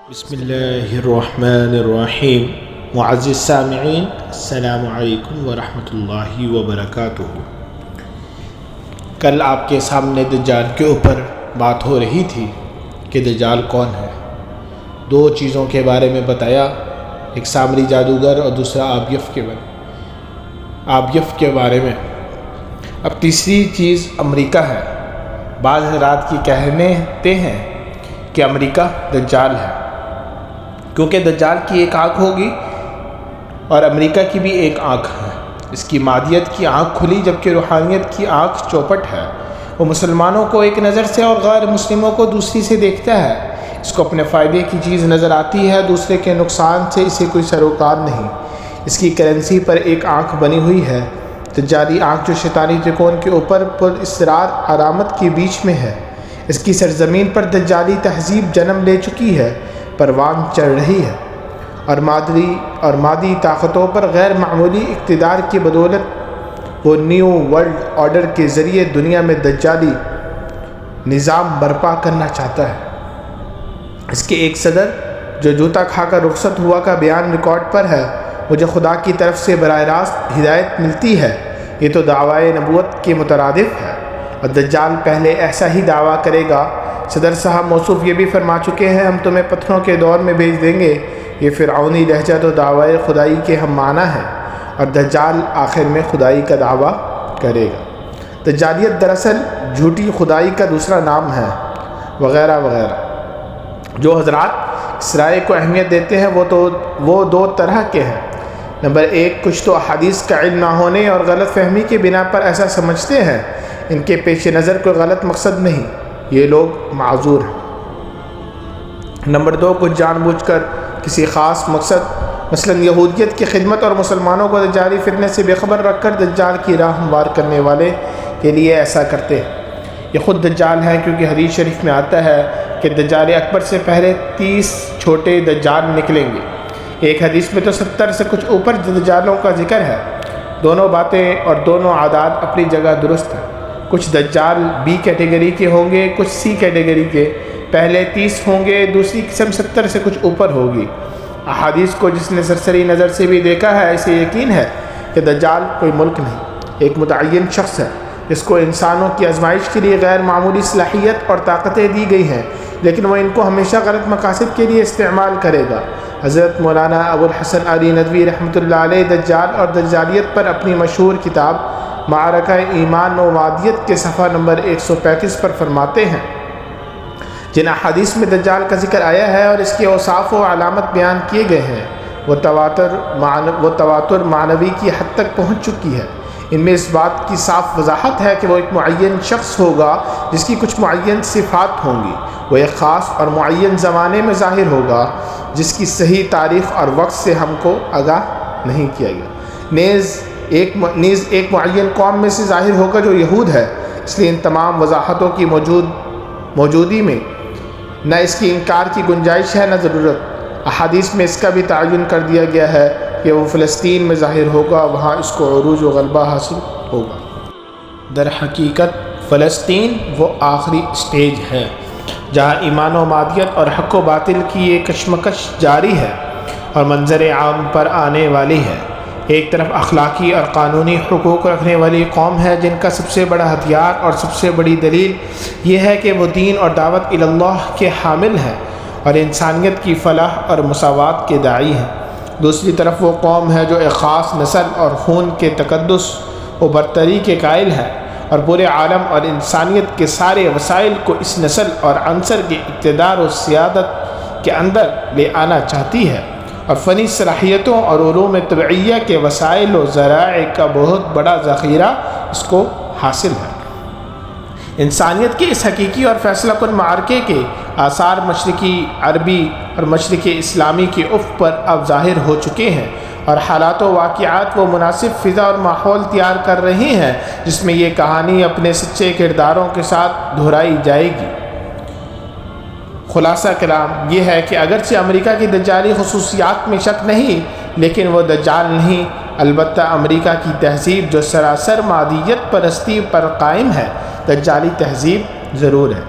بسم اللہ الرحمن الرحیم۔ معزز سامعین، السلام علیکم ورحمۃ اللہ وبرکاتہ۔ کل آپ کے سامنے دجال کے اوپر بات ہو رہی تھی کہ دجال کون ہے۔ دو چیزوں کے بارے میں بتایا، ایک سامری جادوگر اور دوسرا آبیف کے بارے میں۔ اب تیسری چیز امریکہ ہے۔ بعض حضرات کی کہتے ہیں کہ امریکہ دجال ہے، کیونکہ دجال کی ایک آنکھ ہوگی اور امریکہ کی بھی ایک آنکھ ہے۔ اس کی مادیت کی آنکھ کھلی جبکہ روحانیت کی آنکھ چوپٹ ہے۔ وہ مسلمانوں کو ایک نظر سے اور غیر مسلموں کو دوسری سے دیکھتا ہے۔ اس کو اپنے فائدے کی چیز نظر آتی ہے، دوسرے کے نقصان سے اسے کوئی سروکار نہیں۔ اس کی کرنسی پر ایک آنکھ بنی ہوئی ہے۔ دجالی آنکھ جو شیطانی ترکون کے اوپر پر اسرار علامت کے بیچ میں ہے۔ اس کی سرزمین پر دجالی تہذیب جنم لے چکی ہے، پروان چڑھ رہی ہے، اور مادی طاقتوں پر غیر معمولی اقتدار کی بدولت وہ نیو ورلڈ آرڈر کے ذریعے دنیا میں دجالی نظام برپا کرنا چاہتا ہے۔ اس کے ایک صدر جو جوتا کھا کر رخصت ہوا کا بیان ریکارڈ پر ہے، مجھے خدا کی طرف سے براہ راست ہدایت ملتی ہے، یہ تو دعوی نبوت کے مترادف ہے، اور دجال پہلے ایسا ہی دعویٰ کرے گا۔ صدر صاحب موصوف یہ بھی فرما چکے ہیں، ہم تمہیں پتھروں کے دور میں بھیج دیں گے۔ یہ فرعونی لہجہ تو دعوی خدائی کے ہم معنی ہے، اور دجال آخر میں خدائی کا دعویٰ کرے گا۔ دجالیت دراصل جھوٹی خدائی کا دوسرا نام ہے، وغیرہ وغیرہ۔ جو حضرات اس رائے کو اہمیت دیتے ہیں وہ دو طرح کے ہیں۔ نمبر ایک، کچھ تو احادیث کا علم نہ ہونے اور غلط فہمی کی بنا پر ایسا سمجھتے ہیں، ان کے پیش نظر کوئی غلط مقصد نہیں، یہ لوگ معذور ہیں۔ نمبر دو، کچھ جان بوجھ کر کسی خاص مقصد مثلا یہودیت کی خدمت اور مسلمانوں کو دجالی فتنے سے بے خبر رکھ کر دجال کی راہ ہموار کرنے والے کے لیے ایسا کرتے ہیں۔ یہ خود دجال ہے، کیونکہ حدیث شریف میں آتا ہے کہ دجال اکبر سے پہلے 30 چھوٹے دجال نکلیں گے۔ ایک حدیث میں تو 70 سے کچھ اوپر دجالوں کا ذکر ہے۔ دونوں باتیں اور دونوں عادات اپنی جگہ درست ہیں۔ کچھ دجال بی کیٹیگری کے ہوں گے، کچھ سی کیٹیگری کے۔ پہلے 30 ہوں گے، دوسری قسم 70 سے کچھ اوپر ہوگی۔ احادیث کو جس نے سرسری نظر سے بھی دیکھا ہے، اسے یقین ہے کہ دجال کوئی ملک نہیں، ایک متعین شخص ہے جس کو انسانوں کی آزمائش کے لیے غیر معمولی صلاحیت اور طاقتیں دی گئی ہیں، لیکن وہ ان کو ہمیشہ غلط مقاصد کے لیے استعمال کرے گا۔ حضرت مولانا ابو الحسن علی ندوی رحمۃ اللہ علیہ دجال اور دجالیت پر اپنی مشہور کتاب معرکہ ایمان و مادیت کے صفحہ نمبر 135 پر فرماتے ہیں، جن احادیث میں دجال کا ذکر آیا ہے اور اس کے اوصاف و علامت بیان کیے گئے ہیں، وہ تواتر معنوی کی حد تک پہنچ چکی ہے۔ ان میں اس بات کی صاف وضاحت ہے کہ وہ ایک معین شخص ہوگا جس کی کچھ معین صفات ہوں گی، وہ ایک خاص اور معین زمانے میں ظاہر ہوگا جس کی صحیح تاریخ اور وقت سے ہم کو آگاہ نہیں کیا گیا۔ نیز ایک معین قوم میں سے ظاہر ہوگا جو یہود ہے، اس لیے ان تمام وضاحتوں کی موجودی میں نہ اس کی انکار کی گنجائش ہے نہ ضرورت۔ احادیث میں اس کا بھی تعین کر دیا گیا ہے کہ وہ فلسطین میں ظاہر ہوگا، وہاں اس کو عروج و غلبہ حاصل ہوگا۔ در حقیقت فلسطین وہ آخری سٹیج ہے جہاں ایمان و مادیت اور حق و باطل کی یہ کشمکش جاری ہے اور منظر عام پر آنے والی ہے۔ ایک طرف اخلاقی اور قانونی حقوق رکھنے والی قوم ہے جن کا سب سے بڑا ہتھیار اور سب سے بڑی دلیل یہ ہے کہ وہ دین اور دعوت الی اللہ کے حامل ہیں اور انسانیت کی فلاح اور مساوات کے داعی ہیں۔ دوسری طرف وہ قوم ہے جو ایک خاص نسل اور خون کے تقدس و برتری کے قائل ہے اور پورے عالم اور انسانیت کے سارے وسائل کو اس نسل اور عنصر کے اقتدار و سیادت کے اندر لے آنا چاہتی ہے، اور فنی صلاحیتوں اور علوم طبعیہ کے وسائل و ذرائع کا بہت بڑا ذخیرہ اس کو حاصل ہے۔ انسانیت کے اس حقیقی اور فیصلہ کن معرکے کے آثار مشرقی عربی اور مشرق اسلامی کے افق پر اب ظاہر ہو چکے ہیں، اور حالات و واقعات وہ مناسب فضا اور ماحول تیار کر رہے ہیں جس میں یہ کہانی اپنے سچے کرداروں کے ساتھ دہرائی جائے گی۔ خلاصہ کلام یہ ہے کہ اگرچہ امریکہ کی دجالی خصوصیات میں شک نہیں، لیکن وہ دجال نہیں، البتہ امریکہ کی تہذیب جو سراسر مادیت پرستی پر قائم ہے، دجالی تہذیب ضرور ہے۔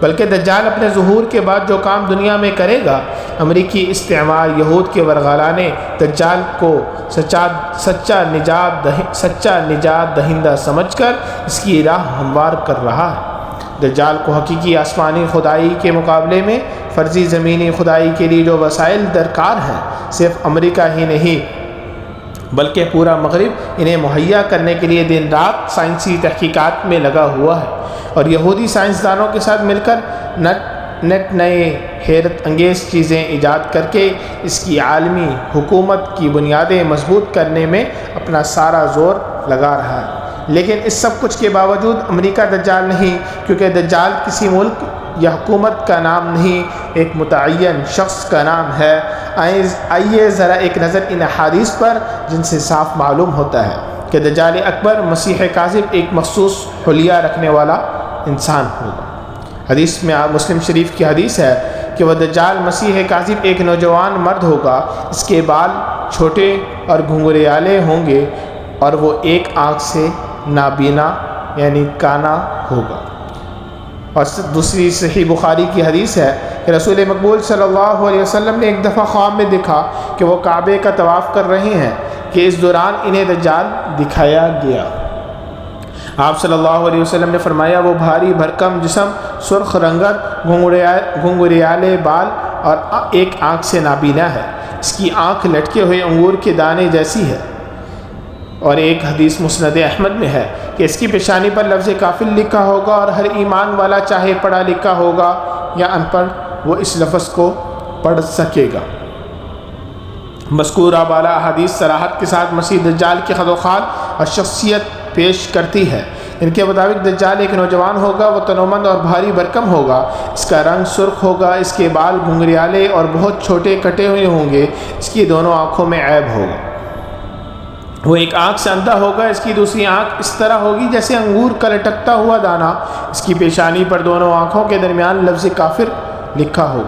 بلکہ دجال اپنے ظہور کے بعد جو کام دنیا میں کرے گا، امریکی استعمار یہود کے ورغلا نے دجال کو سچا نجات دہندہ سمجھ کر اس کی راہ ہموار کر رہا ہے۔ دجال کو حقیقی آسمانی خدائی کے مقابلے میں فرضی زمینی خدائی کے لیے جو وسائل درکار ہیں، صرف امریکہ ہی نہیں بلکہ پورا مغرب انہیں مہیا کرنے کے لیے دن رات سائنسی تحقیقات میں لگا ہوا ہے، اور یہودی سائنسدانوں کے ساتھ مل کر نئے حیرت انگیز چیزیں ایجاد کر کے اس کی عالمی حکومت کی بنیادیں مضبوط کرنے میں اپنا سارا زور لگا رہا ہے۔ لیکن اس سب کچھ کے باوجود امریکہ دجال نہیں، کیونکہ دجال کسی ملک یا حکومت کا نام نہیں، ایک متعین شخص کا نام ہے۔ آئیے ذرا ایک نظر ان احادیث پر جن سے صاف معلوم ہوتا ہے کہ دجال اکبر مسیح کاذب ایک مخصوص حلیہ رکھنے والا انسان ہوگا۔ حدیث میں مسلم شریف کی حدیث ہے کہ وہ دجال مسیح کاذب ایک نوجوان مرد ہوگا، اس کے بال چھوٹے اور گھنگریالے ہوں گے، اور وہ ایک آنکھ سے نابینا یعنی کانا ہوگا۔ اور دوسری صحیح بخاری کی حدیث ہے کہ رسول مقبول صلی اللہ علیہ وسلم نے ایک دفعہ خواب میں دیکھا کہ وہ کعبے کا طواف کر رہے ہیں کہ اس دوران انہیں دجال دکھایا گیا۔ آپ صلی اللہ علیہ وسلم نے فرمایا، وہ بھاری بھرکم جسم، سرخ رنگت، گھنگریالے بال اور ایک آنکھ سے نابینا ہے، اس کی آنکھ لٹکے ہوئے انگور کے دانے جیسی ہے۔ اور ایک حدیث مسند احمد میں ہے کہ اس کی پیشانی پر لفظ کافر لکھا ہوگا، اور ہر ایمان والا چاہے پڑھا لکھا ہوگا یا ان پڑھ وہ اس لفظ کو پڑھ سکے گا۔ مذکورہ بالا احادیث صراحت کے ساتھ مسیح دجال کی خد و خال اور شخصیت پیش کرتی ہے۔ ان کے مطابق دجال ایک نوجوان ہوگا، وہ تنومند اور بھاری بھرکم ہوگا، اس کا رنگ سرخ ہوگا، اس کے بال گھنگریالے اور بہت چھوٹے کٹے ہوئے ہوں گے، اس کی دونوں آنکھوں میں عیب ہوگا، وہ ایک آنکھ سے اندھا ہوگا، اس کی دوسری آنکھ اس طرح ہوگی جیسے انگور کا لٹکتا ہوا دانہ، اس کی پیشانی پر دونوں آنکھوں کے درمیان لفظ کافر لکھا ہو۔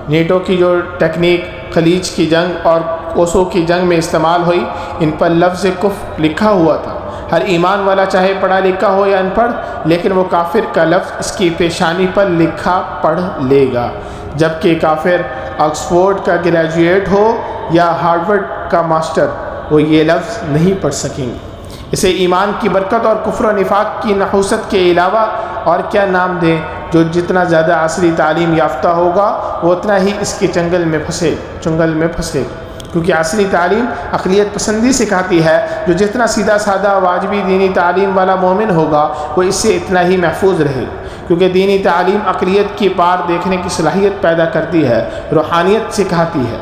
نیٹو کی جو ٹیکنیک خلیج کی جنگ اور کوسو کی جنگ میں استعمال ہوئی، ان پر لفظ کفر لکھا ہوا تھا۔ ہر ایمان والا چاہے پڑھا لکھا ہو یا ان پڑھ، لیکن وہ کافر کا لفظ اس کی پیشانی پر لکھا پڑھ لے گا، جبکہ کافر آکسفورڈ کا گریجویٹ ہو یا ہارورڈ کا ماسٹر، وہ یہ لفظ نہیں پڑھ سکیں گے۔ اسے ایمان کی برکت اور کفر و نفاق کی نحوست کے علاوہ اور کیا نام دیں؟ جو جتنا زیادہ عصری تعلیم یافتہ ہوگا وہ اتنا ہی اس کے چنگل میں پھنسے گا، کیونکہ عصری تعلیم عقلیت پسندی سکھاتی ہے۔ جو جتنا سیدھا سادہ واجبی دینی تعلیم والا مومن ہوگا وہ اس سے اتنا ہی محفوظ رہے گا، کیونکہ دینی تعلیم عقلیت کی پار دیکھنے کی صلاحیت پیدا کرتی ہے، روحانیت سکھاتی ہے۔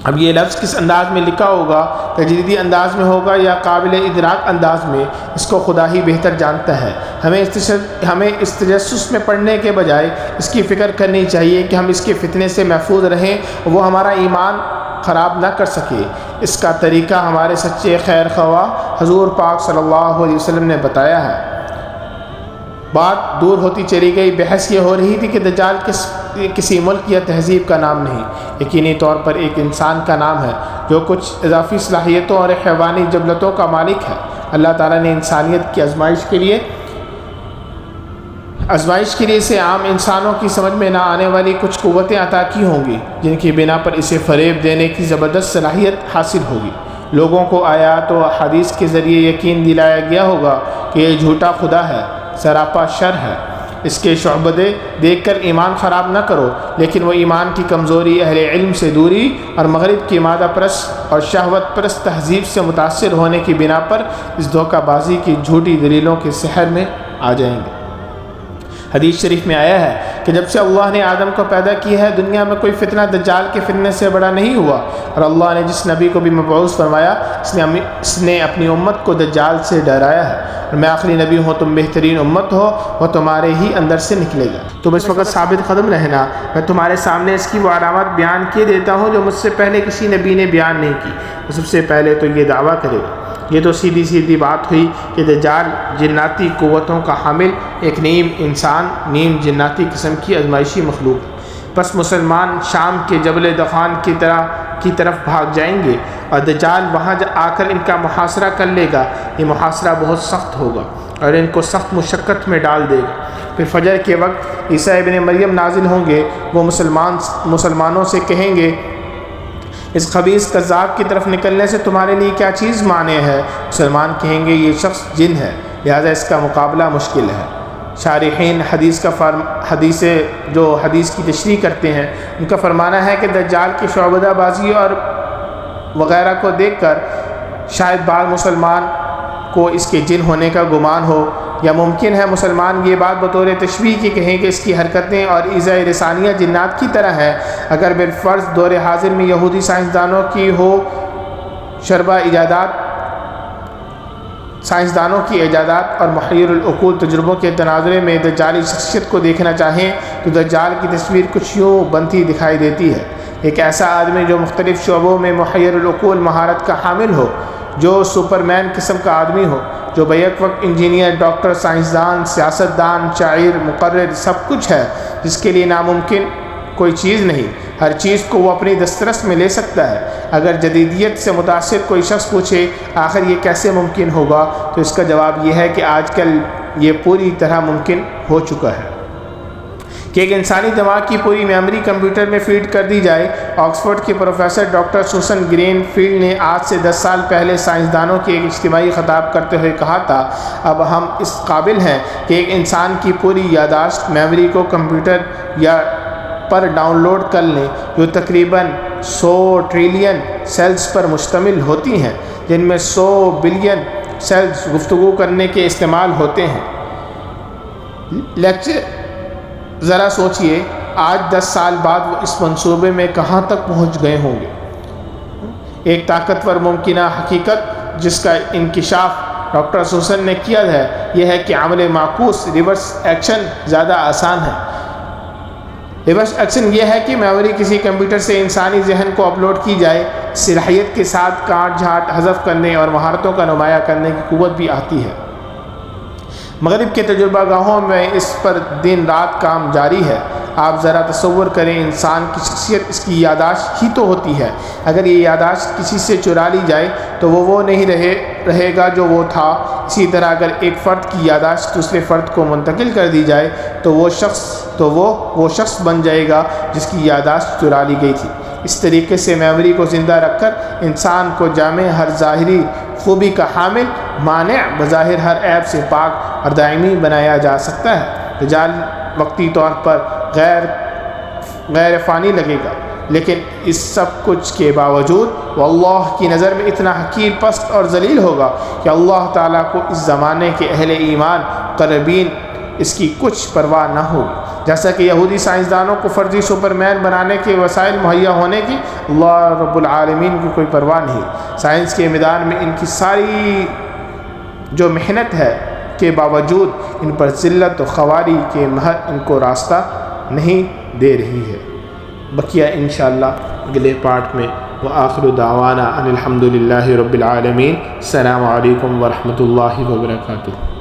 اب یہ لفظ کس انداز میں لکھا ہوگا، تجریدی انداز میں ہوگا یا قابل ادراک انداز میں، اس کو خدا ہی بہتر جانتا ہے۔ ہمیں اس تجسس میں پڑھنے کے بجائے اس کی فکر کرنی چاہیے کہ ہم اس کے فتنے سے محفوظ رہیں، وہ ہمارا ایمان خراب نہ کر سکے۔ اس کا طریقہ ہمارے سچے خیر خواہ حضور پاک صلی اللہ علیہ وسلم نے بتایا ہے۔ بات دور ہوتی چلی گئی، بحث یہ ہو رہی تھی کہ دجال کسی ملک یا تہذیب کا نام نہیں، یقینی طور پر ایک انسان کا نام ہے جو کچھ اضافی صلاحیتوں اور حیوانی جبلتوں کا مالک ہے۔ اللہ تعالیٰ نے انسانیت کی آزمائش کے لیے اسے عام انسانوں کی سمجھ میں نہ آنے والی کچھ قوتیں عطا کی ہوں گی، جن کی بنا پر اسے فریب دینے کی زبردست صلاحیت حاصل ہوگی۔ لوگوں کو آیات و حدیث کے ذریعے یقین دلایا گیا ہوگا کہ یہ جھوٹا خدا ہے، سراپا شر ہے، اس کے شعبدے دیکھ کر ایمان خراب نہ کرو، لیکن وہ ایمان کی کمزوری، اہل علم سے دوری اور مغرب کی مادہ پرست اور شہوت پرست تہذیب سے متاثر ہونے کی بنا پر اس دھوکہ بازی کی جھوٹی دلیلوں کے سحر میں آ جائیں گے۔ حدیث شریف میں آیا ہے کہ جب سے اللہ نے آدم کو پیدا کیا ہے، دنیا میں کوئی فتنہ دجال کے فتنے سے بڑا نہیں ہوا، اور اللہ نے جس نبی کو بھی مبعوث فرمایا اس نے اپنی امت کو دجال سے ڈرایا ہے، اور میں آخری نبی ہوں، تم بہترین امت ہو، وہ تمہارے ہی اندر سے نکلے گا۔ تم اس وقت ثابت قدم رہنا، میں تمہارے سامنے اس کی وہ علامات بیان کیے دیتا ہوں جو مجھ سے پہلے کسی نبی نے بیان نہیں کی۔ وہ سب سے پہلے تو یہ دعویٰ کرے گا۔ یہ تو سیدھی بات ہوئی کہ دجال جناتی قوتوں کا حامل ایک نیم انسان، نیم جناتی قسم کی ازمائشی مخلوق ہے۔ بس مسلمان شام کے جبل دخان کی طرف بھاگ جائیں گے، اور دجال وہاں آ کر ان کا محاصرہ کر لے گا۔ یہ محاصرہ بہت سخت ہوگا اور ان کو سخت مشقت میں ڈال دے گا۔ پھر فجر کے وقت عیسیٰ ابن مریم نازل ہوں گے، وہ مسلمانوں سے کہیں گے اس خبیث کذاب کی طرف نکلنے سے تمہارے لیے کیا چیز مانع ہے؟ مسلمان کہیں گے یہ شخص جن ہے، لہذا اس کا مقابلہ مشکل ہے۔ شارحین حدیث کی تشریح کرتے ہیں، ان کا فرمانا ہے کہ دجال کی شعبدہ بازی اور وغیرہ کو دیکھ کر شاید بعض مسلمان کو اس کے جن ہونے کا گمان ہو، یا ممکن ہے مسلمان یہ بات بطور تشبیہ کی کہیں کہ اس کی حرکتیں اور ایذاء رسانیہ جنات کی طرح ہے۔ اگر بالفرض دور حاضر میں یہودی سائنسدانوں کی ہو شربہ سائنسدانوں کی ایجادات اور محیر العقول تجربوں کے تناظرے میں دجالی شخصیت کو دیکھنا چاہیں تو دجال کی تصویر کچھ یوں بنتی دکھائی دیتی ہے۔ ایک ایسا آدمی جو مختلف شعبوں میں محیر العقول مہارت کا حامل ہو، جو سپرمین قسم کا آدمی ہو، جو بیک وقت انجینئر، ڈاکٹر، سائنسدان، سیاستدان، شاعر، مقرر سب کچھ ہے، جس کے لیے ناممکن کوئی چیز نہیں، ہر چیز کو وہ اپنی دسترس میں لے سکتا ہے۔ اگر جدیدیت سے متاثر کوئی شخص پوچھے آخر یہ کیسے ممکن ہوگا، تو اس کا جواب یہ ہے کہ آج کل یہ پوری طرح ممکن ہو چکا ہے کہ ایک انسانی دماغ کی پوری میموری کمپیوٹر میں فیڈ کر دی جائے۔ آکسفورڈ کی پروفیسر ڈاکٹر سوسن گرین فیلڈ نے آج سے 10 سال پہلے سائنسدانوں کے ایک اجتماعی خطاب کرتے ہوئے کہا تھا، اب ہم اس قابل ہیں کہ ایک انسان کی پوری یادداشت میموری کو کمپیوٹر یا پر ڈاؤن لوڈ کر لیں، جو تقریباً 100 ٹریلین سیلز پر مشتمل ہوتی ہیں، جن میں 100 بلین سیلز گفتگو کرنے کے استعمال ہوتے ہیں۔ ذرا سوچئے آج 10 سال بعد وہ اس منصوبے میں کہاں تک پہنچ گئے ہوں گے۔ ایک طاقتور ممکنہ حقیقت جس کا انکشاف ڈاکٹر سوسن نے کیا ہے، یہ ہے کہ عمل معکوس ریورس ایکشن زیادہ آسان ہے۔ ریورس ایکشن یہ ہے کہ میموری کسی کمپیوٹر سے انسانی ذہن کو اپلوڈ کی جائے، صلاحیت کے ساتھ کاٹ جھاٹ حذف کرنے اور مہارتوں کا نمایاں کرنے کی قوت بھی آتی ہے۔ مغرب کے تجربہ گاہوں میں اس پر دن رات کام جاری ہے۔ آپ ذرا تصور کریں، انسان کی شخصیت اس کی یادداشت ہی تو ہوتی ہے۔ اگر یہ یادداشت کسی سے چرا لی جائے تو وہ نہیں رہے گا جو وہ تھا۔ اسی طرح اگر ایک فرد کی یادداشت دوسرے فرد کو منتقل کر دی جائے تو وہ شخص بن جائے گا جس کی یادداشت چرا لی گئی تھی۔ اس طریقے سے میموری کو زندہ رکھ کر انسان کو جامع ہر ظاہری خوبی کا حامل، مانع بظاہر ہر عیب سے پاک اور دائمی بنایا جا سکتا ہے۔ دجال وقتی طور پر غیر فانی لگے گا، لیکن اس سب کچھ کے باوجود وہ اللہ کی نظر میں اتنا حقیر، پست اور ذلیل ہوگا کہ اللہ تعالیٰ کو اس زمانے کے اہل ایمان قربین اس کی کچھ پرواہ نہ ہوگی۔ جیسا کہ یہودی سائنسدانوں کو فرضی سپرمین بنانے کے وسائل مہیا ہونے کی اللہ رب العالمین کی کوئی پرواہ نہیں۔ سائنس کے میدان میں ان کی ساری جو محنت ہے کے باوجود ان پر ذلت و خواری کے مہر ان کو راستہ نہیں دے رہی ہے۔ بقیہ انشاءاللہ اگلے پارٹ میں۔ وآخر دعوانا ان الحمد للہ رب العالمین۔ السلام علیکم ورحمۃ اللہ وبرکاتہ۔